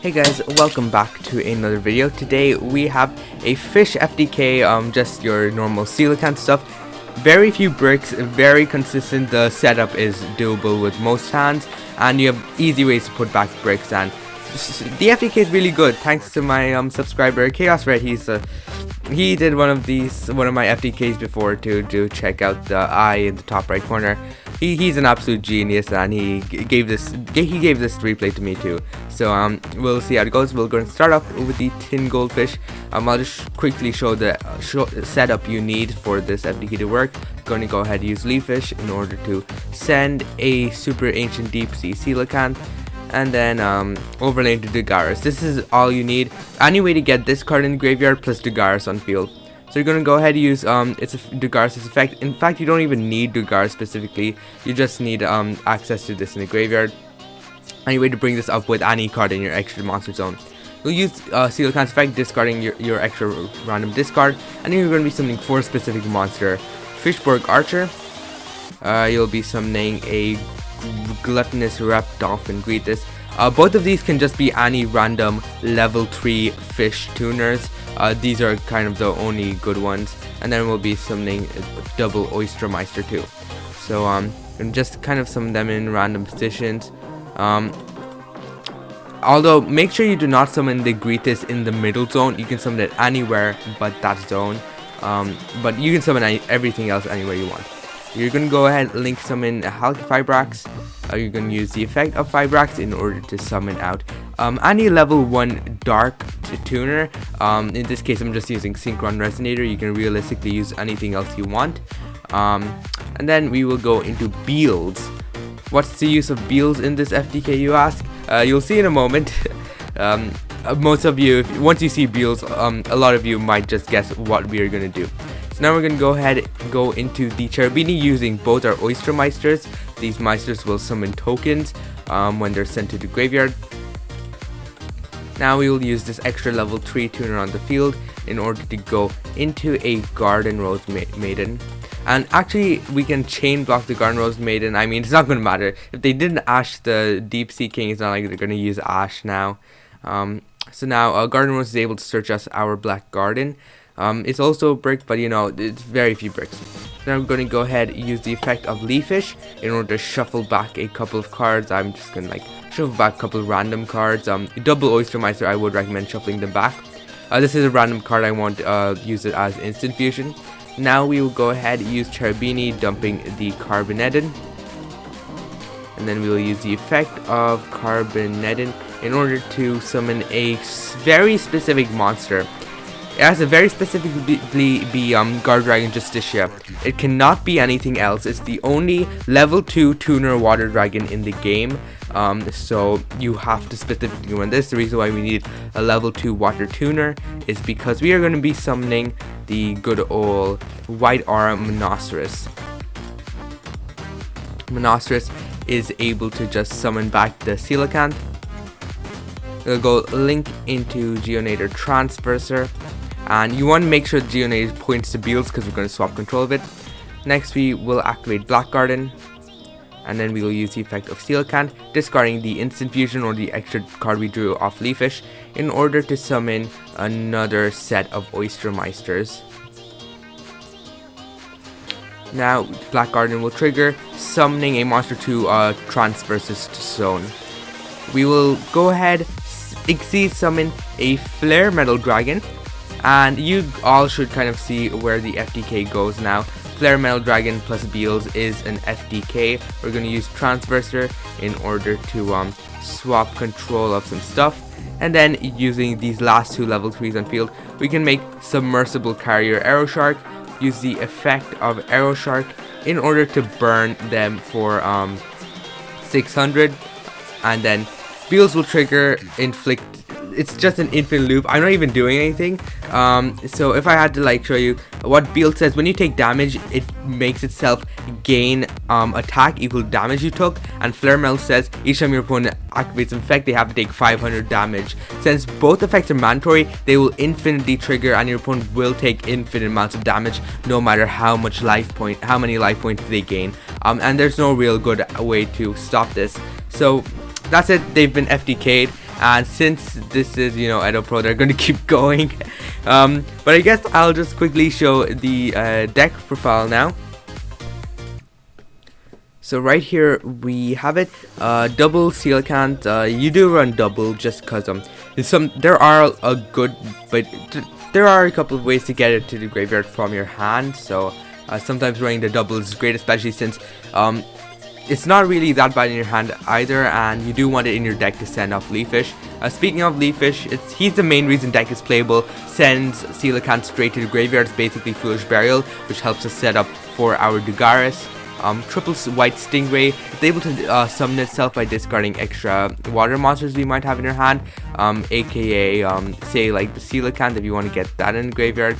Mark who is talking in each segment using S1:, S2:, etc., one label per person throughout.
S1: Hey guys, welcome back to another video. Today we have a fish FTK, just your normal Coelacanth stuff. Very few bricks, very consistent. The setup is doable with most hands, and you have easy ways to put back bricks. And the FTK is really good. Thanks to my subscriber Chaosred. He did one of my FTKs before to check out the eye in the top right corner. He's an absolute genius, and he gave this replay to me too. So we'll see how it goes. We're going to start off with the tin goldfish. I'll just quickly show the setup you need for this FTK to work. Going to go ahead and use leaf fish in order to send a super ancient deep sea Coelacanth, and then overlay into Dugaris. This is all you need. Any way to get this card in the graveyard plus Dugaris on field. So you're going to go ahead and use Dugaris' effect. In fact, you don't even need Dugaris specifically. You just need access to this in the graveyard. Any way to bring this up with any card in your extra monster zone. You'll use Coelacanth's effect, discarding your extra random discard. And then you're going to be summoning 4 specific monster. Fishborg Archer. You'll be summoning a Gluttonous Rep Dolphin Greetus. Both of these can just be any random level 3 fish tuners. These are kind of the only good ones. And then we'll be summoning double Oyster Meister too. So and just kind of summon them in random positions. Although make sure you do not summon the Greetus in the middle zone. You can summon it anywhere but that zone. But you can summon everything else anywhere you want. You're going to go ahead and link summon a Fibrax. You're going to use the effect of Fibrax in order to summon out any level 1 dark tuner. In this case, I'm just using Synchron Resonator. You can realistically use anything else you want. And then we will go into Beals. What's the use of Beals in this FTK, you ask? You'll see in a moment. Most of you, once you see Beals, a lot of you might just guess what we are going to do. So now we're going to go ahead and go into the Cherubini using both our Oyster Meisters. These Meisters will summon tokens when they're sent to the graveyard. Now we will use this extra level 3 tuner on the field in order to go into a Garden Rose Maiden. And actually, we can chain block the Garden Rose Maiden. I mean, it's not going to matter. If they didn't Ash the Deep Sea King, it's not like they're going to use Ash now. So now Garden Rose is able to search us our Black Garden. It's also a brick, but you know, it's very few bricks. Now we're going to go ahead and use the effect of Leaf Fish in order to shuffle back a couple of cards. I'm just going to shuffle back a couple of random cards. Double Oyster Meister, I would recommend shuffling them back. This is a random card. I won't use it as instant fusion. Now we will go ahead and use Cherubini, dumping the Carbonedon. And then we will use the effect of Carbonedon in order to summon a very specific monster. It has to very specifically be Guard Dragon Justicia. It cannot be anything else. It's the only level 2 tuner water dragon in the game. So you have to specifically run this. The reason why we need a level 2 water tuner is because we are going to be summoning the good old White Aura Monoceros. Monoceros is able to just summon back the Coelacanth. We'll go link into Geonator Transverser. And you want to make sure the Geonator points to Beals because we're going to swap control of it. Next we will activate Black Garden. And then we will use the effect of Coelacanth, discarding the instant fusion or the extra card we drew off Leaf Fish in order to summon another set of Oyster Meisters. Now Black Garden will trigger, summoning a monster to Transversus zone. We will go ahead, summon a Flare Metal Dragon. And you all should kind of see where the FTK goes now. Flare Metal Dragon plus Beals is an FTK. We're going to use Transverser in order to swap control of some stuff. And then using these last 2 level 3s on field, we can make Submersible Carrier Arrow Shark. Use the effect of Arrow Shark in order to burn them for 600. And then Beals will trigger, inflict. It's just an infinite loop. I'm not even doing anything. So if I had to show you what Beals says, when you take damage, it makes itself gain attack equal to damage you took. And Flare Metal says each time your opponent activates an effect, they have to take 500 damage. Since both effects are mandatory, they will infinitely trigger, and your opponent will take infinite amounts of damage, no matter how many life points they gain. And there's no real good way to stop this. So that's it. They've been FTK'd. and since this is, you know, Edo Pro, they're going to keep going. But I guess I'll just quickly show the deck profile now. So right here we have it, double Coelacanth. You do run double just because there are a good, but there are a couple of ways to get it to the graveyard from your hand. So sometimes running the double is great, especially since it's not really that bad in your hand either, and you do want it in your deck to send off Leafish. Speaking of Leafish, he's the main reason deck is playable. Sends Coelacanth straight to the graveyard. It's basically Foolish Burial, which helps us set up for our Dugaris. Triple White Stingray. It's able to summon itself by discarding extra water monsters we might have in your hand, aka say like the Coelacanth if you want to get that in the graveyard.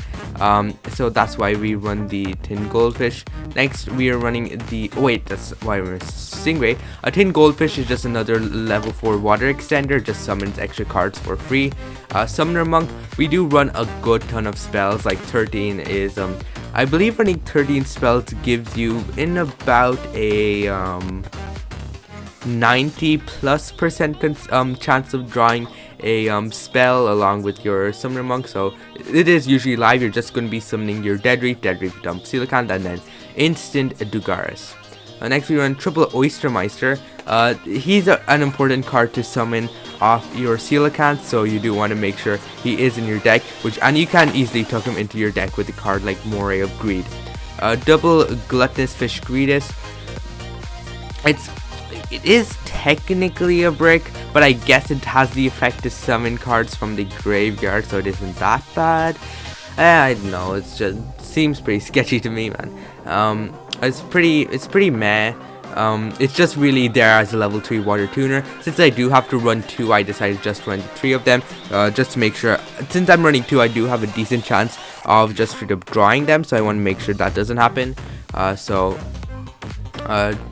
S1: So that's why we run the Tin Goldfish. Next we are running the that's why we're Stingray. A Tin Goldfish is just another level 4 water extender, just summons extra cards for free. Summoner Monk, we do run a good ton of spells, like 13 is I believe running 13 spells gives you in about a 90+% chance of drawing a spell along with your Summoner Monk. So it is usually live. You're just going to be summoning your Dead Reef dump Coelacanth, and then instant Dugaris. Next we run triple Oystermeister. He's an important card to summon off your Coelacanth, so you do want to make sure he is in your deck, and you can easily tuck him into your deck with a card like Moray of Greed. Double Gluttonous Fish Greedus. It is technically a brick, but I guess it has the effect to summon cards from the graveyard, so it isn't that bad. I don't know, it just seems pretty sketchy to me, man. It's pretty meh. It's just really there as a level 3 water tuner. Since I do have to run 2, I decided just to run 3 of them, just to make sure. Since I'm running 2, I do have a decent chance of just straight up drawing them, so I want to make sure that doesn't happen.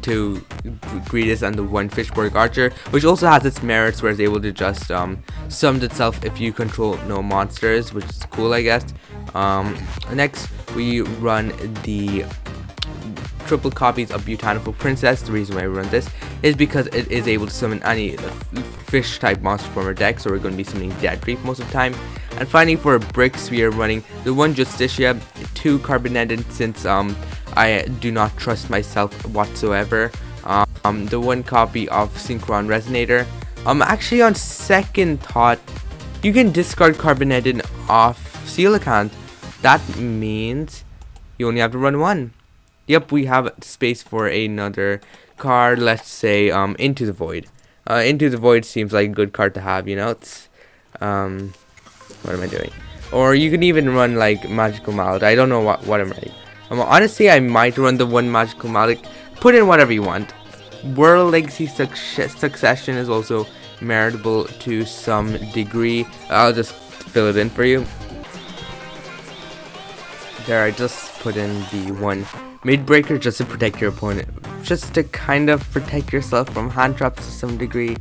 S1: To Greedus and the one Fishborg Archer, which also has its merits where it's able to just summon itself if you control no monsters, which is cool, I guess. Next we run the triple copies of Beautiful Princess. The reason why we run this is because it is able to summon any fish type monster from our deck, so we're going to be summoning Dead Reef most of the time. And finally for bricks, we are running the one Justicia, 2 Carbonendant, since I do not trust myself whatsoever. The one copy of Synchron Resonator. Actually, on second thought, you can discard Carbonendant off Coelacanth. That means you only have to run 1. Yep, we have space for another card. Let's say Into the Void. Into the Void seems like a good card to have, you know. It's what am I doing? Or you can even run like Magical Mallet. I don't know what I'm running. Honestly, I might run the one Magical Mallet. Put in whatever you want. World Legacy Succession is also meritable to some degree. I'll just fill it in for you. There, I just put in the one Midbreaker just to protect your opponent, just to kind of protect yourself from hand traps to some degree.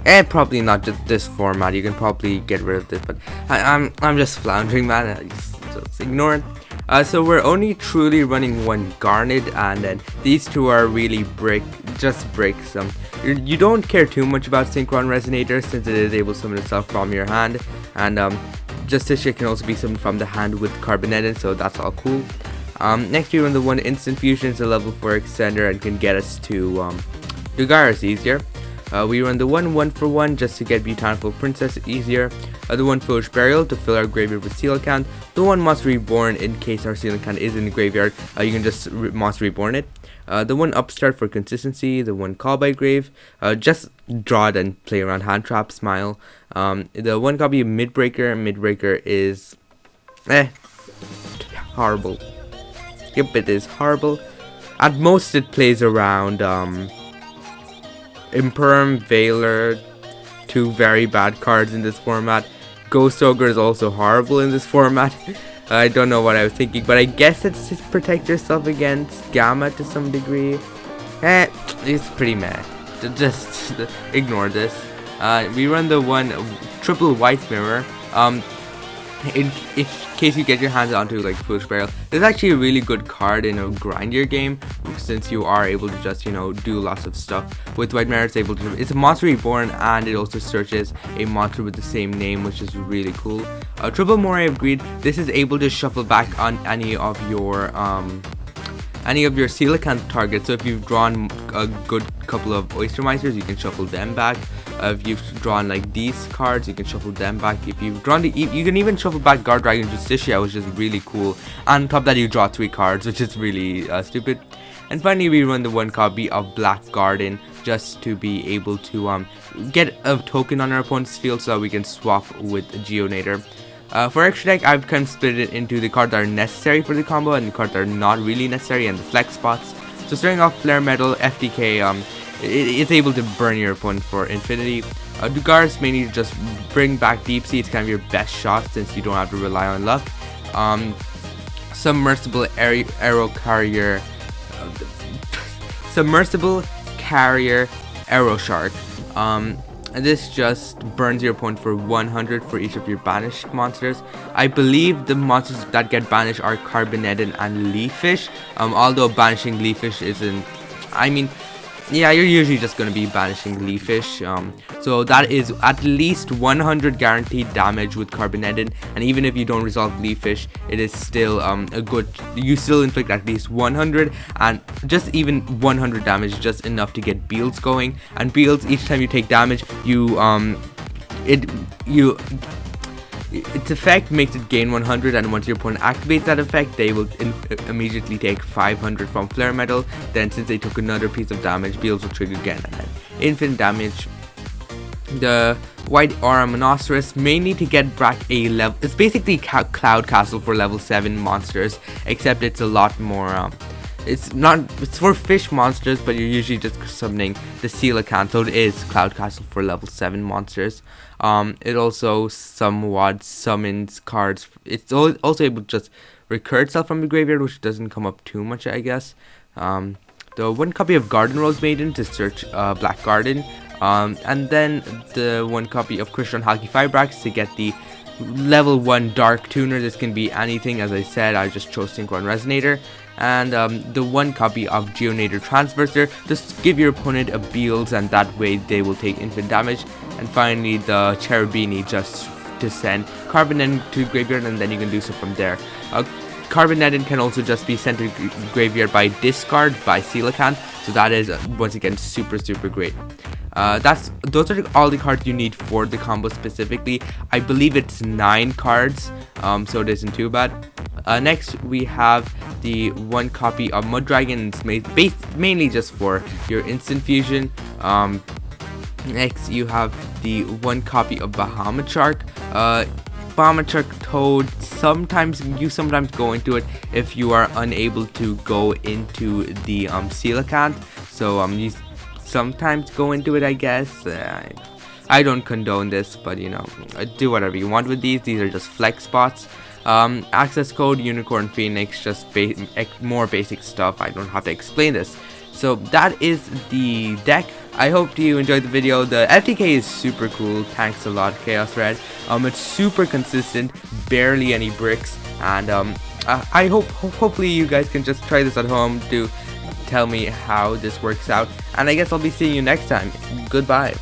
S1: And probably not just this format. You can probably get rid of this, but I'm just floundering, man. Just ignore it. So we're only truly running one Garnet, and then these 2 are really just bricks. You don't care too much about Synchron Resonator since it is able to summon itself from your hand, and Justicia can also be summoned from the hand with Carbonendant, so that's all cool. Next we run the one Instant Fusion. It's a level 4 extender and can get us to Dugaris easier. We run the one for one just to get Beautiful Princess easier. The one Foolish Burial to fill our graveyard with Coelacanth. The one Monster Reborn in case our Coelacanth is in the graveyard. You can just Monster Reborn it. The one Upstart for consistency. The one Call by Grave. Just draw it and play around hand trap. Smile. The one copy of Midbreaker. Midbreaker is horrible. Yep, it is horrible. At most it plays around Imperm, Veiler, 2 very bad cards in this format. Ghost Ogre is also horrible in this format. I don't know what I was thinking, but I guess it's to protect yourself against Gamma to some degree. It's pretty meh. Just ignore this. We run the one triple White Mirror. in case you get your hands onto like Foolish Burial, this is actually a really good card in a grindier game, since you are able to just, you know, do lots of stuff. With White Mare, it's a monster reborn, and it also searches a monster with the same name, which is really cool. Triple Moray of Greed, this is able to shuffle back on any of your Coelacanth targets. So if you've drawn a good couple of Oyster Meisters, you can shuffle them back. If you've drawn like these cards, you can shuffle them back. If you've drawn you can even shuffle back Guard Dragon Justicia, which is really cool. And on top of that, you draw 3 cards, which is really stupid. And finally, we run the 1 copy of Black Garden, just to be able to get a token on our opponent's field so that we can swap with Geonator. For extra deck, I've kind of split it into the cards that are necessary for the combo and the cards that are not really necessary, and the flex spots. So starting off, Flare Metal, FTK, it's able to burn your opponent for infinity. Dugar's mainly just bring back Deep Sea. It's kind of your best shot since you don't have to rely on luck. Submersible Arrow Carrier, Submersible Carrier Arrow Shark. And this just burns your opponent for 100 for each of your banished monsters. I believe the monsters that get banished are Carbonetid and Leaffish. Although banishing Leaffish isn't, I mean, yeah, you're usually just going to be banishing Leaffish. So that is at least 100 guaranteed damage with Carbonetid, and even if you don't resolve Leaffish, it is still a good, you still inflict at least 100, and just even 100 damage is just enough to get Beals going. And Beals, each time you take damage, its effect makes it gain 100, and once your opponent activates that effect, they will immediately take 500 from Flare Metal. Then since they took another piece of damage, Beals will trigger again, and then infinite damage. The White Aura Monoceros, mainly to get back a level, it's basically Cloud Castle for level 7 monsters, except it's a lot more, it's for fish monsters, but you're usually just summoning the Coelacanth, so it is Cloud Castle for level 7 monsters. It also somewhat summons cards. It's also able to just recur itself from the graveyard, which doesn't come up too much, I guess. The 1 copy of Garden Rose Maiden to search Black Garden. And then the 1 copy of Crystal Haki Firebrax to get the level 1 Dark Tuner. This can be anything, as I said, I just chose Synchron Resonator. And the 1 copy of Geonator Transverser, just give your opponent a Beals, and that way they will take infinite damage. And finally, the Cherubini, just to send Carbonetid to graveyard, and then you can do so from there. Carbonetid can also just be sent to graveyard by discard by Coelacanth, so that is once again super great. Those are all the cards you need for the combo specifically. I believe it's 9 cards, so it isn't too bad. Next, we have the 1 copy of Mud Dragon. It's mainly just for your instant fusion. Next, you have the 1 copy of Bahamut Shark. Bahamut Shark Toad, you sometimes go into it if you are unable to go into the Coelacanth. So you sometimes go into it, I guess. I don't condone this, but you know, do whatever you want with these. These are just flex spots. Access code Unicorn Phoenix, just more basic stuff. I don't have to explain this. So that is the deck. I hope you enjoyed the video. The FTK is super cool. Thanks a lot, Chaosred. It's super consistent, barely any bricks, and I hopefully you guys can just try this at home to tell me how this works out. And I guess I'll be seeing you next time. Goodbye.